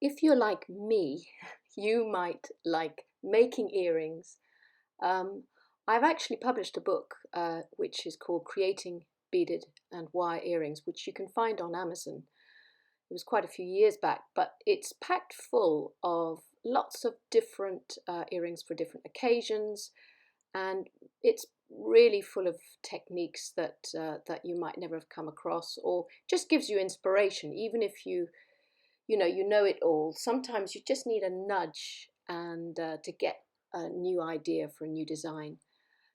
if you're like me, you might like making earrings. Um, I've actually published a book which is called Creating Beaded and Wire Earrings, which you can find on Amazon. It was quite a few years back, but it's packed full of lots of different earrings for different occasions, and it's really full of techniques that you might never have come across, or just gives you inspiration, even if you know it all. Sometimes you just need a nudge and to get a new idea for a new design.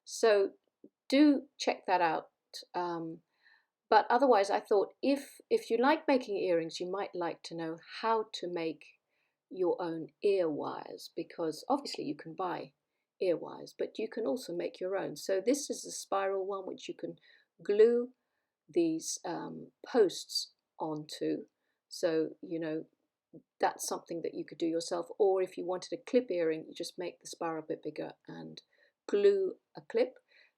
So do check that out. Um, but otherwise, I thought if you like making earrings, you might like to know how to make your own ear wires, because obviously you can buy ear wires, but you can also make your own. So this is a spiral one which you can glue these posts onto. So that's something that you could do yourself. Or if you wanted a clip earring, you just make the spiral a bit bigger and glue a clip.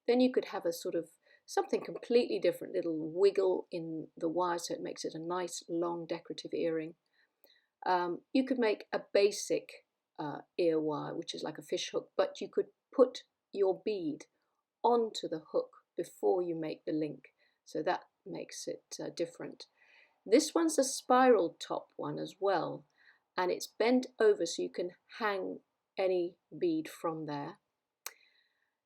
Then you could have a sort of something completely different, little wiggle in the wire, so it makes it a nice long decorative earring. You could make a basic ear wire, which is like a fish hook, but you could put your bead onto the hook before you make the link, so that makes it different. This one's a spiral top one as well, and it's bent over so you can hang any bead from there.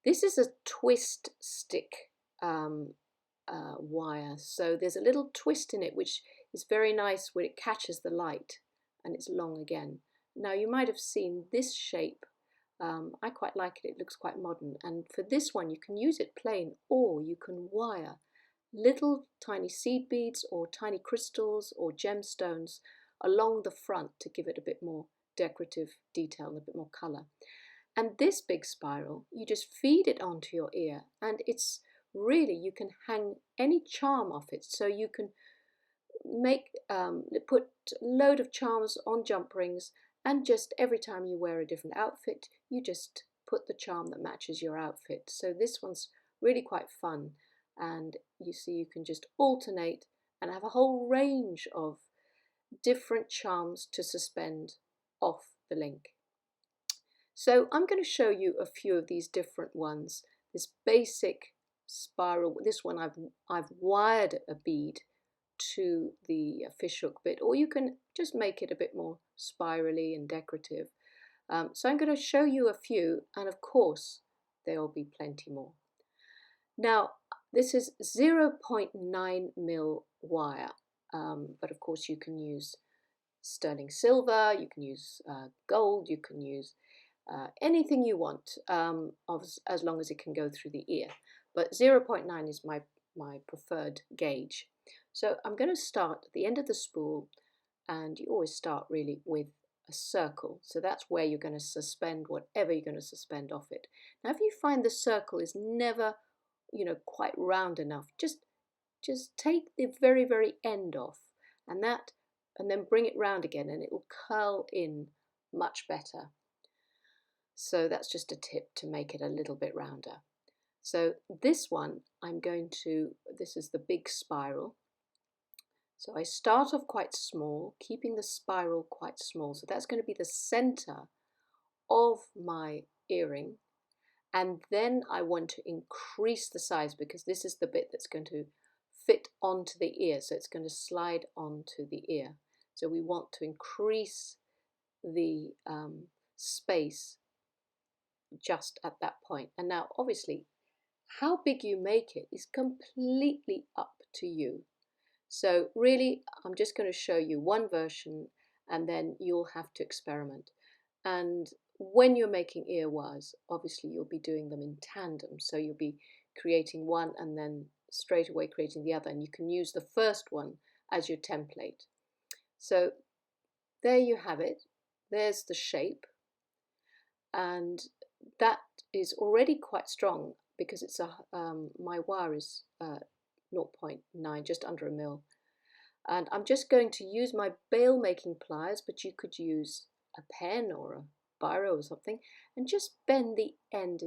This is a twist stick wire, so there's a little twist in it which is very nice when it catches the light, and it's long again. Now you might have seen this shape. I quite like it, it looks quite modern, and for this one you can use it plain, or you can wire little tiny seed beads or tiny crystals or gemstones along the front to give it a bit more decorative detail and a bit more colour. And this big spiral, you just feed it onto your ear, and it's really, you can hang any charm off it. So you can put a load of charms on jump rings, and just every time you wear a different outfit, you just put the charm that matches your outfit. So this one's really quite fun, and you see you can just alternate and have a whole range of different charms to suspend off the link. So I'm going to show you a few of these different ones. This basic spiral, this one I've wired a bead to the fishhook bit, or you can just make it a bit more spirally and decorative. So I'm going to show you a few, and of course there will be plenty more. Now this is 0.9mm wire, but of course you can use sterling silver, you can use gold, you can use anything you want, as long as it can go through the ear. But 0.9 is my preferred gauge. So I'm going to start at the end of the spool, and you always start really with a circle. So that's where you're going to suspend whatever you're going to suspend off it. Now if you find the circle is never quite round enough, just take the very, very end off, and then bring it round again, and it will curl in much better. So that's just a tip to make it a little bit rounder. So this one, this is the big spiral. So I start off quite small, keeping the spiral quite small. So that's going to be the center of my earring. And then I want to increase the size, because this is the bit that's going to fit onto the ear. So it's going to slide onto the ear. So we want to increase the space just at that point. And now obviously how big you make it is completely up to you. So really I'm just going to show you one version, and then you'll have to experiment. And when you're making ear wires, obviously you'll be doing them in tandem, so you'll be creating one and then straight away creating the other, and you can use the first one as your template. So there you have it. There's the shape, and that is already quite strong, because it's my wire is 0.9, just under a mil. And I'm just going to use my bail making pliers, but you could use a pen or a biro or something, and just bend the end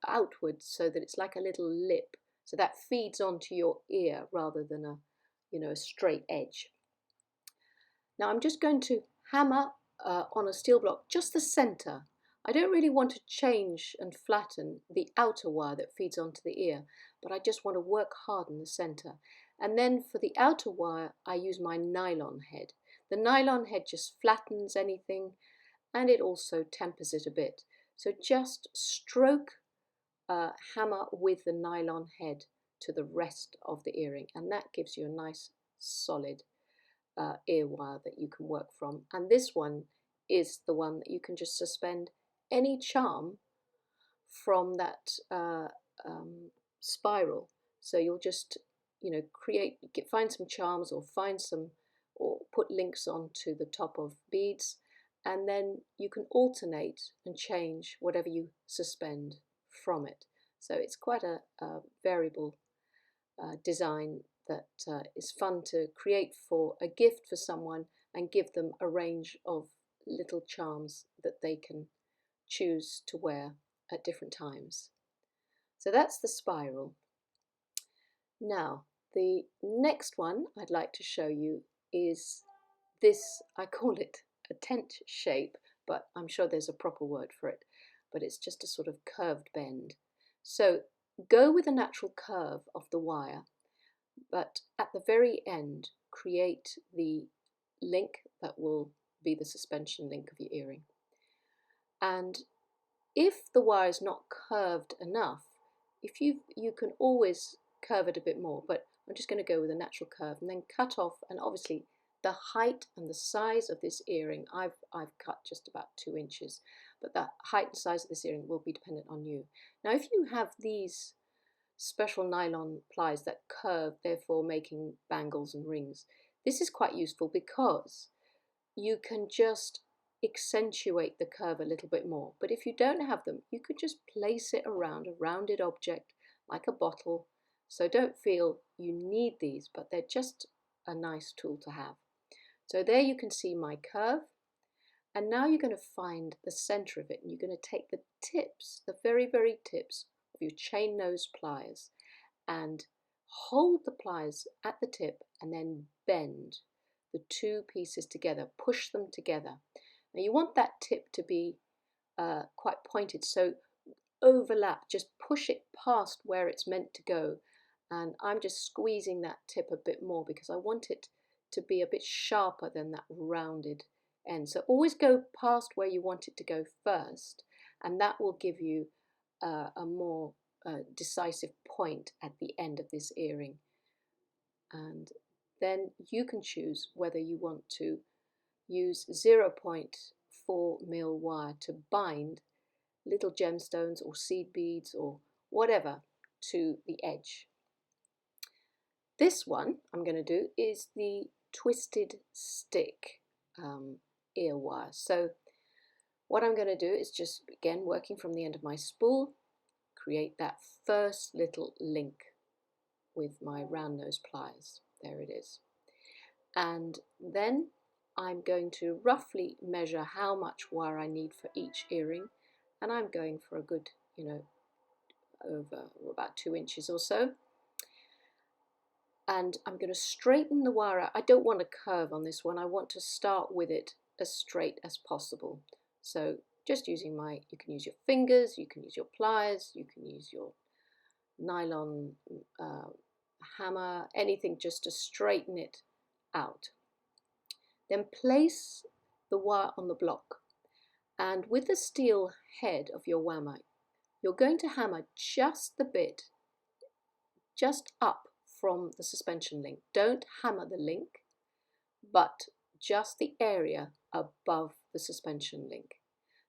outwards so that it's like a little lip, so that feeds onto your ear rather than a straight edge. Now I'm just going to hammer on a steel block just the center. I don't really want to change and flatten the outer wire that feeds onto the ear, but I just want to work hard in the center. And then for the outer wire, I use my nylon head. The nylon head just flattens anything, and it also tempers it a bit. So just stroke hammer with the nylon head to the rest of the earring, and that gives you a nice solid ear wire that you can work from. And this one is the one that you can just suspend any charm from that spiral. So you'll just, you know, find some charms, or put links onto the top of beads, and then you can alternate and change whatever you suspend from it. So it's quite a variable design that is fun to create for a gift for someone, and give them a range of little charms that they can choose to wear at different times. So that's the spiral. Now, the next one I'd like to show you is this. I call it a tent shape, but I'm sure there's a proper word for it, but it's just a sort of curved bend. So go with a natural curve of the wire, but at the very end create the link that will be the suspension link of your earring. And if the wire is not curved enough, you can always curve it a bit more, but I'm just going to go with a natural curve and then cut off. And obviously the height and the size of this earring, I've cut just about 2 inches, but the height and size of this earring will be dependent on you. Now, if you have these special nylon pliers that curve, therefore making bangles and rings, this is quite useful because you can just accentuate the curve a little bit more. But if you don't have them, you could just place it around a rounded object like a bottle. So don't feel you need these, but they're just a nice tool to have. So there you can see my curve. And now you're going to find the center of it, and you're going to take the tips, the very, very tips of your chain nose pliers, and hold the pliers at the tip and then bend the two pieces together, push them together. Now you want that tip to be quite pointed, so overlap, just push it past where it's meant to go. And I'm just squeezing that tip a bit more because I want it to be a bit sharper than that rounded end. So always go past where you want it to go first, and that will give you a more decisive point at the end of this earring. And then you can choose whether you want to use 0.4mm wire to bind little gemstones or seed beads or whatever to the edge. This one I'm going to do is the twisted stick ear wire. So what I'm going to do is just, again, working from the end of my spool, create that first little link with my round nose pliers. There it is. And then I'm going to roughly measure how much wire I need for each earring, and I'm going for a good, over about 2 inches or so. And I'm going to straighten the wire out. I don't want a curve on this one. I want to start with it as straight as possible. So just using you can use your fingers, you can use your pliers, you can use your nylon hammer, anything just to straighten it out. Then place the wire on the block, and with the steel head of your hammer, you're going to hammer just the bit just up from the suspension link. Don't hammer the link, but just the area above the suspension link.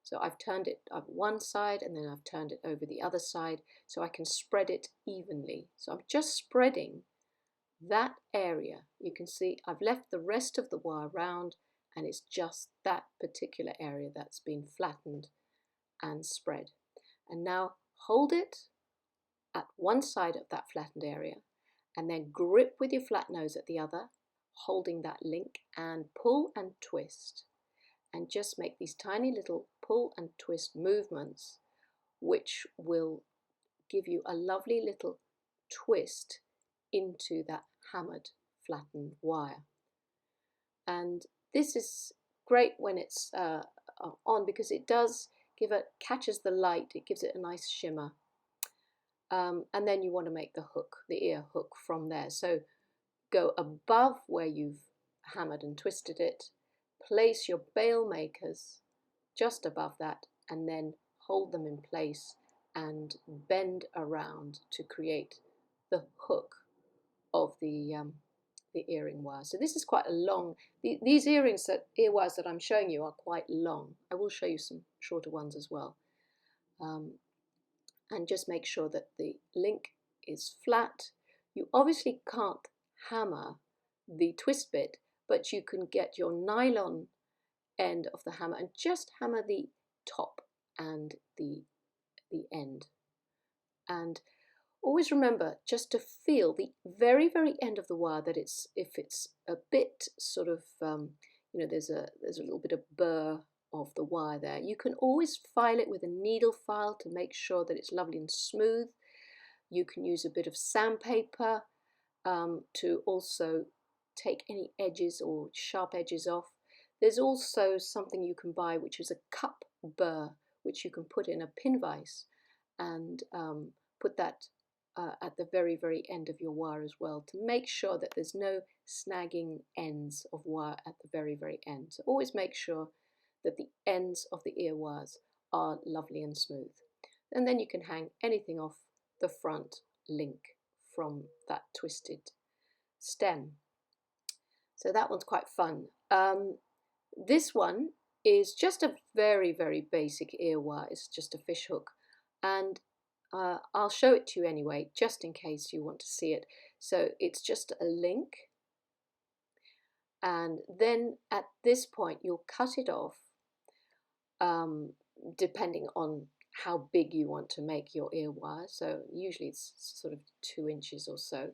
So I've turned it up one side and then I've turned it over the other side so I can spread it evenly. So I'm just spreading that area. You can see I've left the rest of the wire round, and it's just that particular area that's been flattened and spread. And now hold it at one side of that flattened area, and then grip with your flat nose at the other, holding that link, and pull and twist. And just make these tiny little pull and twist movements, which will give you a lovely little twist into that hammered flattened wire. And this is great when it's on, because it does catches the light, it gives it a nice shimmer. And then you want to make the hook, the ear hook from there. So go above where you've hammered and twisted it, place your bail makers just above that, and then hold them in place and bend around to create the hook of the earring wire. So this is quite a long, these ear wires that I'm showing you are quite long. I will show you some shorter ones as well. And just make sure that the link is flat. You obviously can't hammer the twist bit, but you can get your nylon end of the hammer and just hammer the top and the end. And always remember just to feel the very, very end of the wire, that if it's a bit sort of, you know, there's a little bit of burr of the wire there. You can always file it with a needle file to make sure that it's lovely and smooth. You can use a bit of sandpaper to also take any edges or sharp edges off. There's also something you can buy which is a cup burr, which you can put in a pin vise and put that at the very, very end of your wire as well, to make sure that there's no snagging ends of wire at the very, very end. So always make sure that the ends of the ear wires are lovely and smooth. And then you can hang anything off the front link from that twisted stem. So that one's quite fun. This one is just a very, very basic ear wire. It's just a fish hook, and I'll show it to you anyway, just in case you want to see it. So it's just a link, and then at this point you'll cut it off, depending on how big you want to make your ear wire. So usually it's sort of 2 inches or so.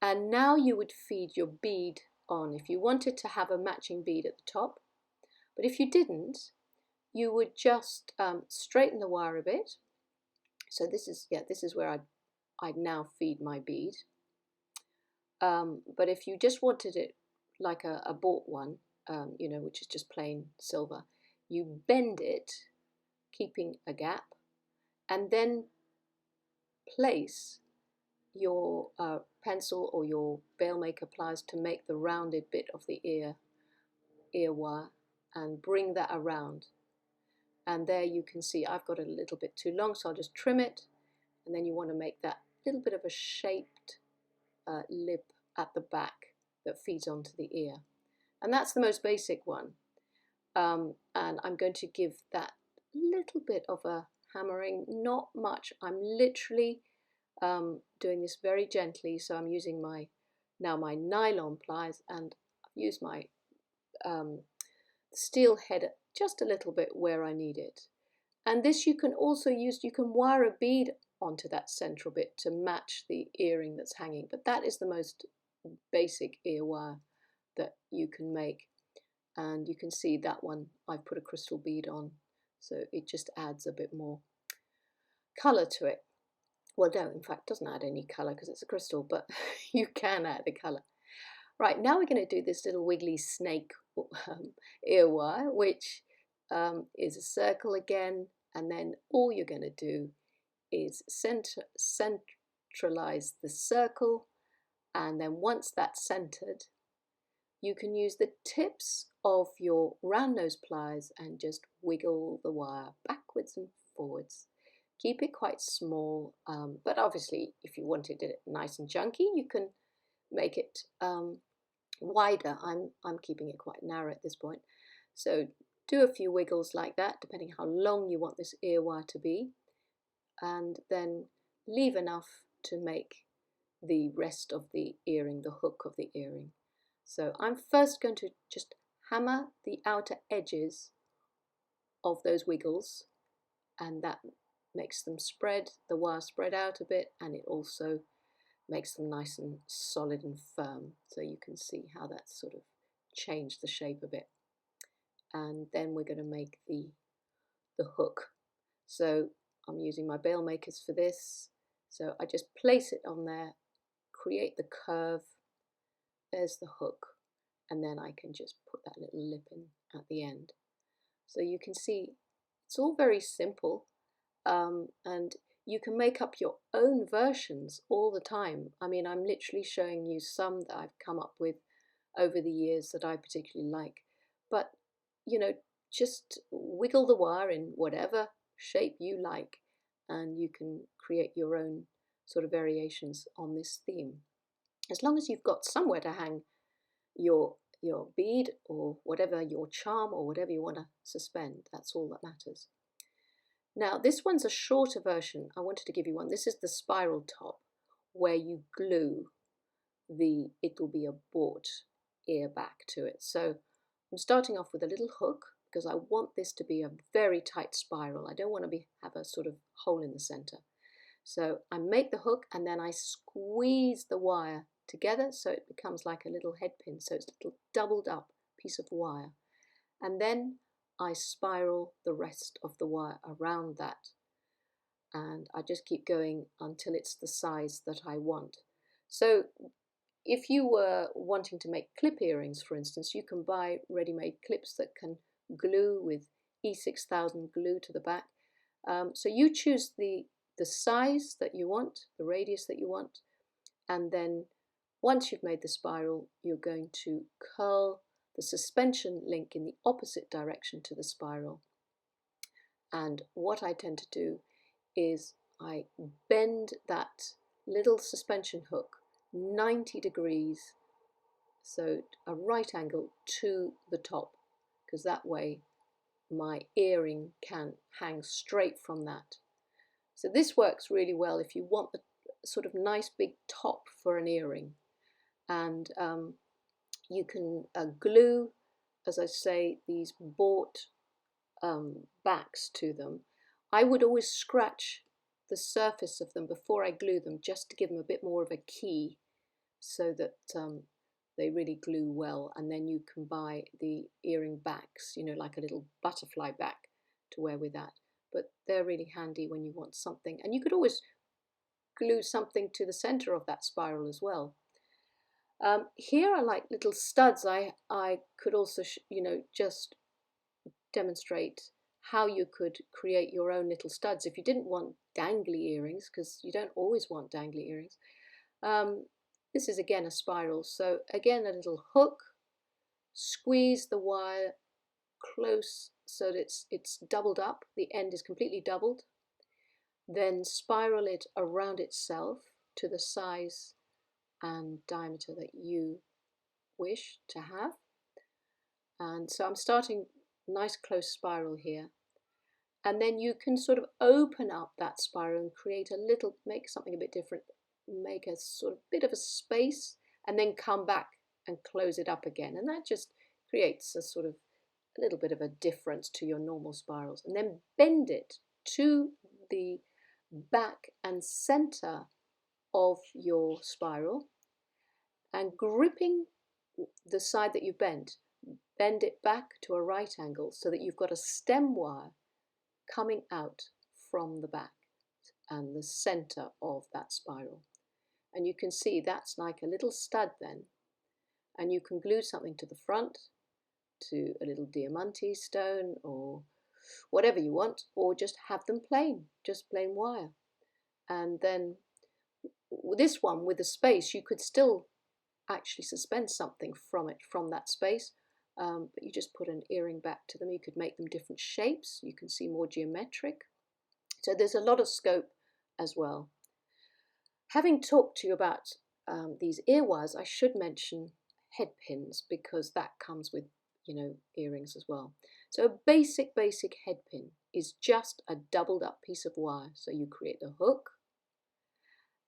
And now you would feed your bead on if you wanted to have a matching bead at the top. But if you didn't, you would just straighten the wire a bit. So this is where I'd now feed my bead. But if you just wanted it like a bought one, you know, which is just plain silver, you bend it, keeping a gap, and then place your pencil or your bail maker pliers to make the rounded bit of the ear wire, and bring that around. And there you can see I've got a little bit too long, so I'll just trim it. And then you want to make that little bit of a shaped lip at the back that feeds onto the ear. And that's the most basic one. And I'm going to give that little bit of a hammering, not much. I'm literally doing this very gently. So I'm using my nylon pliers, and I've used my steel head just a little bit where I need it. And this you can also use, you can wire a bead onto that central bit to match the earring that's hanging, but that is the most basic ear wire that you can make. And you can see that one I've put a crystal bead on, so it just adds a bit more colour to it. Well, no, in fact, it doesn't add any colour because it's a crystal, but you can add the colour. Right, now we're going to do this little wiggly snake ear wire, which is a circle again, and then all you're going to do is centralize the circle, and then once that's centered, you can use the tips of your round nose pliers and just wiggle the wire backwards and forwards. Keep it quite small, but obviously if you wanted it nice and chunky, you can make it wider. I'm keeping it quite narrow at this point. So do a few wiggles like that, depending how long you want this ear wire to be, and then leave enough to make the rest of the earring, the hook of the earring. So I'm first going to just hammer the outer edges of those wiggles, and that makes them spread, the wire spread out a bit, and it also makes them nice and solid and firm. So you can see how that's sort of changed the shape a bit. And then we're going to make the hook. So I'm using my bail makers for this. So I just place it on there, create the curve. There's the hook. and then I can just put that little lip in at the end. So you can see it's all very simple, and you can make up your own versions all the time. I mean, I'm literally showing you some that I've come up with over the years that I particularly like. But, you know, just wiggle the wire in whatever shape you like, and you can create your own sort of variations on this theme. As long as you've got somewhere to hang your bead or whatever, your charm or whatever you want to suspend, that's all that matters. Now this one's a shorter version. I wanted to give you one. This is the spiral top where you glue it'll be a bought ear back to it. So I'm starting off with a little hook because I want this to be a very tight spiral. I don't want to have a sort of hole in the center. So I make the hook and then I squeeze the wire together so it becomes like a little head pin. So it's a little doubled up piece of wire. And then I spiral the rest of the wire around that. And I just keep going until it's the size that I want. So if you were wanting to make clip earrings, for instance, you can buy ready-made clips that can glue with E6000 glue to the back. So you choose the size that you want, the radius that you want, and then once you've made the spiral, you're going to curl the suspension link in the opposite direction to the spiral. And what I tend to do is I bend that little suspension hook 90 degrees, so a right angle to the top, because that way my earring can hang straight from that. So this works really well if you want a sort of nice big top for an earring. And you can glue, as I say, these bought backs to them. I would always scratch the surface of them before I glue them, just to give them a bit more of a key so that they really glue well. And then you can buy the earring backs, you know, like a little butterfly back to wear with that. But they're really handy when you want something. And you could always glue something to the center of that spiral as well. Here are like little studs. I could also, you know, just demonstrate how you could create your own little studs if you didn't want dangly earrings, because you don't always want dangly earrings. This is again a spiral, so again a little hook, squeeze the wire close so that it's doubled up, the end is completely doubled, then spiral it around itself to the size and diameter that you wish to have. And so I'm starting nice close spiral here, and then you can sort of open up that spiral and create a little, make something a bit different, make a sort of bit of a space, and then come back and close it up again, and that just creates a sort of a little bit of a difference to your normal spirals. And then bend it to the back and center of your spiral, and gripping the side that you've bent, bend it back to a right angle so that you've got a stem wire coming out from the back and the center of that spiral. And you can see that's like a little stud then. And you can glue something to the front, to a little diamante stone or whatever you want, or just have them plain, just plain wire. And then this one with the space, you could still actually suspend something from it, from that space, but you just put an earring back to them. You could make them different shapes. You can see more geometric. So there's a lot of scope as well. Having talked to you about these ear wires, I should mention head pins, because that comes with, you know, earrings as well. So a basic head pin is just a doubled up piece of wire. So you create the hook,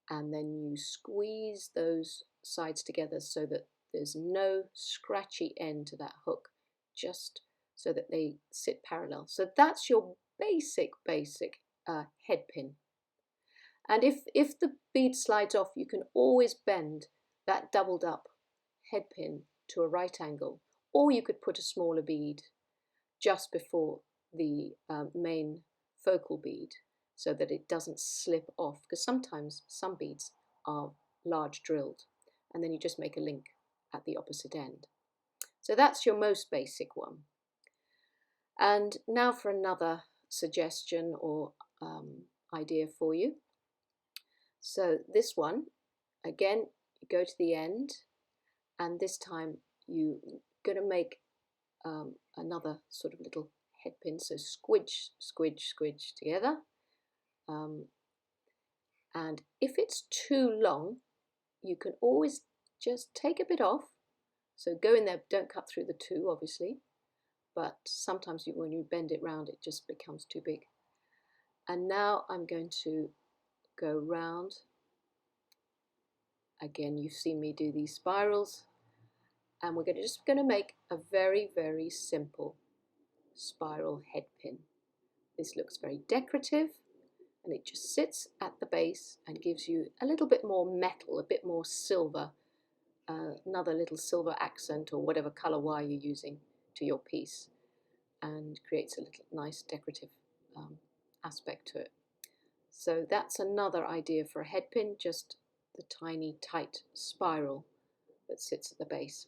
and then you squeeze those sides together so that there's no scratchy end to that hook, just so that they sit parallel. So that's your basic head pin. And if the bead slides off, you can always bend that doubled up head pin to a right angle, or you could put a smaller bead just before the main focal bead so that it doesn't slip off, because sometimes some beads are large drilled, and then you just make a link at the opposite end. So that's your most basic one. And now for another suggestion or idea for you. So this one, again, you go to the end, and this time you're going to make another sort of little head pin. So squidge, squidge, squidge together. And if it's too long, you can always just take a bit off. So go in there, don't cut through the two, obviously, but sometimes when you bend it round, it just becomes too big. And now I'm going to go round. Again, you've seen me do these spirals, and we're just going to make a very, very simple spiral head pin. This looks very decorative, and it just sits at the base and gives you a little bit more metal, a bit more silver, another little silver accent or whatever colour wire you're using to your piece, and creates a little nice decorative aspect to it. So that's another idea for a head pin, just the tiny tight spiral that sits at the base.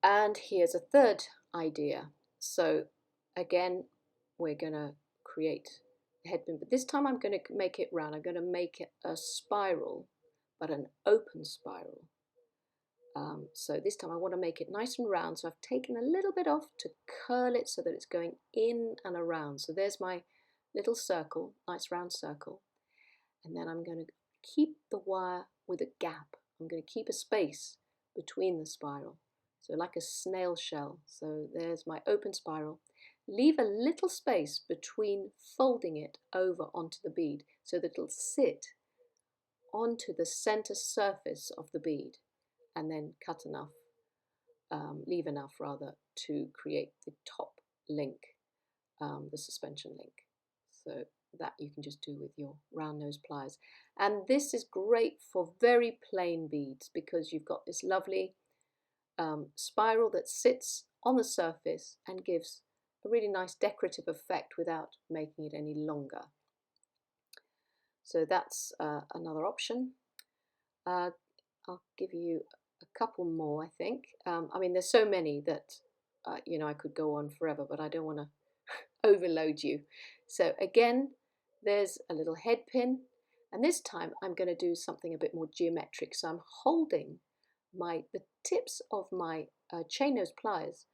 And here's a third idea. So again, we're going to create a head pin, but this time I'm going to make it round. I'm going to make it a spiral, but an open spiral. So this time I want to make it nice and round, so I've taken a little bit off to curl it so that it's going in and around. So there's my little circle, nice round circle, and then I'm going to keep the wire with a gap. I'm going to keep a space between the spiral, so like a snail shell. So there's my open spiral. Leave a little space between folding it over onto the bead so that it'll sit onto the center surface of the bead, and then cut enough, leave enough rather, to create the top link, the suspension link. So that you can just do with your round nose pliers. And this is great for very plain beads because you've got this lovely spiral that sits on the surface and gives a really nice decorative effect without making it any longer. So that's another option. I'll give you a couple more, I think. I mean, there's so many that you know, I could go on forever, but I don't want to overload you. So again, there's a little head pin, and this time I'm going to do something a bit more geometric. So I'm holding the tips of my chain nose pliers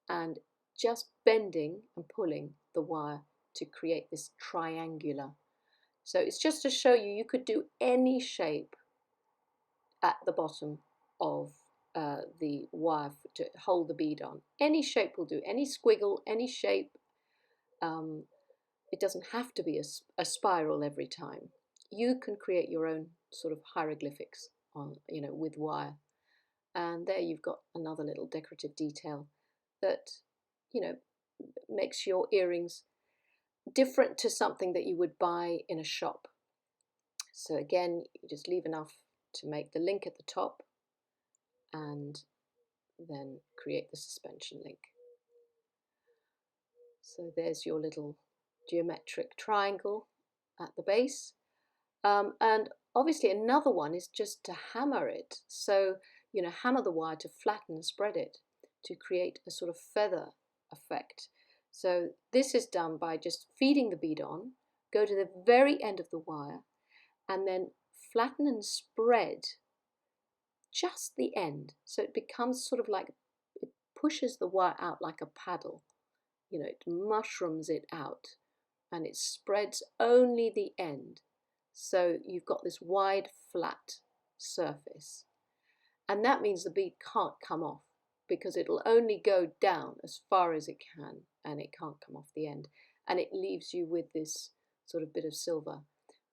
and just bending and pulling the wire to create this triangular. So it's just to show you, you could do any shape at the bottom of the wire to hold the bead on. Any shape will do, any squiggle, any shape. It doesn't have to be a spiral every time. You can create your own sort of hieroglyphics on, you know, with wire. And there you've got another little decorative detail that, you know, makes your earrings different to something that you would buy in a shop. So again, you just leave enough to make the link at the top and then create the suspension link. So there's your little geometric triangle at the base. And obviously another one is just to hammer it. So, you know, hammer the wire to flatten and spread it to create a sort of feather effect. So this is done by just feeding the bead on, go to the very end of the wire, and then flatten and spread just the end. So it becomes sort of like, it pushes the wire out like a paddle. You know, it mushrooms it out and it spreads only the end. So you've got this wide, flat surface. And that means the bead can't come off because it'll only go down as far as it can and it can't come off the end. And it leaves you with this sort of bit of silver.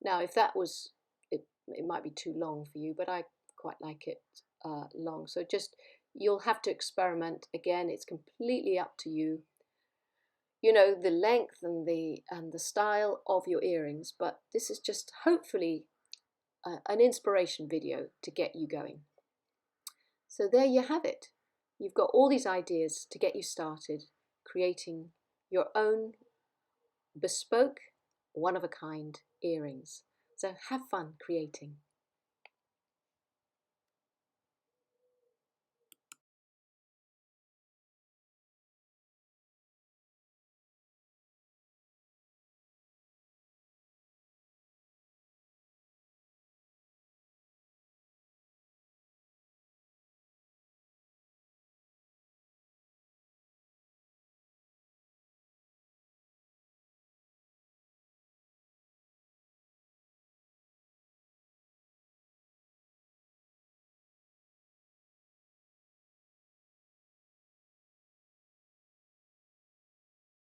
Now, if that was, it might be too long for you, but I quite like it long. So just, you'll have to experiment. Again, it's completely up to you. You know, the length and the style of your earrings, but this is just hopefully an inspiration video to get you going. So there you have it. You've got all these ideas to get you started creating your own bespoke, one-of-a-kind earrings. So have fun creating.